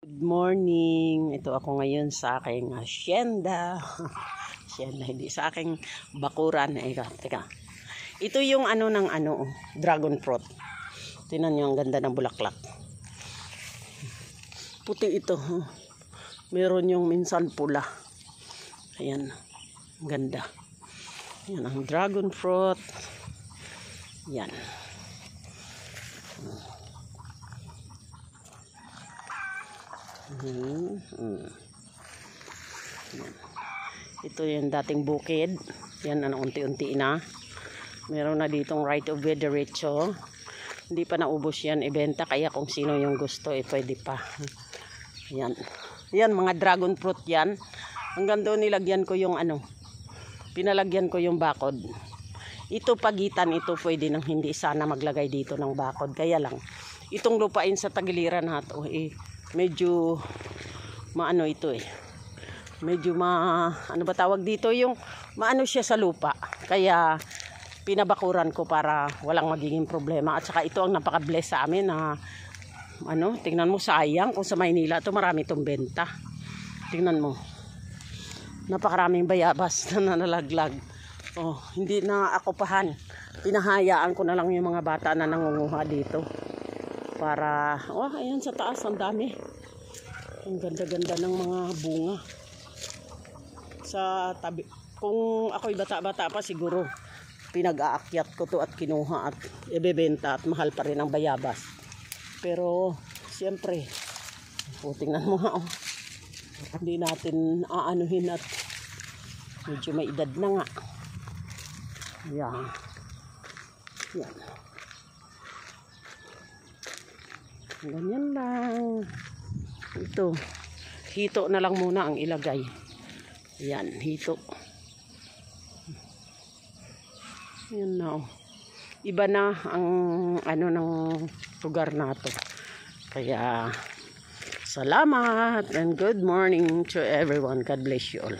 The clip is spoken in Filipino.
Good morning. Ito ako ngayon sa aking hacienda. Hacienda, hindi sa aking bakuran. Teka. Ito yung dragon fruit. Tingnan niyo ang ganda ng bulaklak. Puti ito. Meron yung minsan pula. Ayan. Ganda. Yan ang dragon fruit. Yan. Ito yung dating bukid. Yan ang unti-unti na. Meron na ditong right of way diretso. Hindi pa naubos yan ibenta, kaya kung sino yung gusto pwede pa. Yan. Yan mga dragon fruit yan. Hanggang doon nilagyan ko yung pinalagyan ko yung bakod. Ito pagitan ito pwede nang hindi sana maglagay dito ng bakod. Kaya lang itong lupain sa tagiliran nato medyo ito medyo ano ba tawag dito, yung maano siya sa lupa, kaya pinabakuran ko para walang magiging problema. At saka ito ang napaka-bless sa amin na tingnan mo, sayang kung sa Maynila to marami itong benta. Tingnan mo, napakaraming bayabas na nalaglag. Hindi na akupahan, pinahayaan ko na lang yung mga bata na nangunguha dito para ayan sa taas ang dami. Ang ganda-ganda ng mga bunga sa tabi. Kung ako'y bata-bata pa siguro pinag-aakyat ko to at kinuha at ibebenta at mahal pa rin ang bayabas. Pero siyempre tingnan mo nga hindi natin aanuhin at medyo may edad na nga. Yan. Ganyan lang. Ito, hito na lang muna ang ilagay. Yan, hito. Yan na. Iba na ang ng lugar nato. Kaya salamat and good morning to everyone. God bless you all.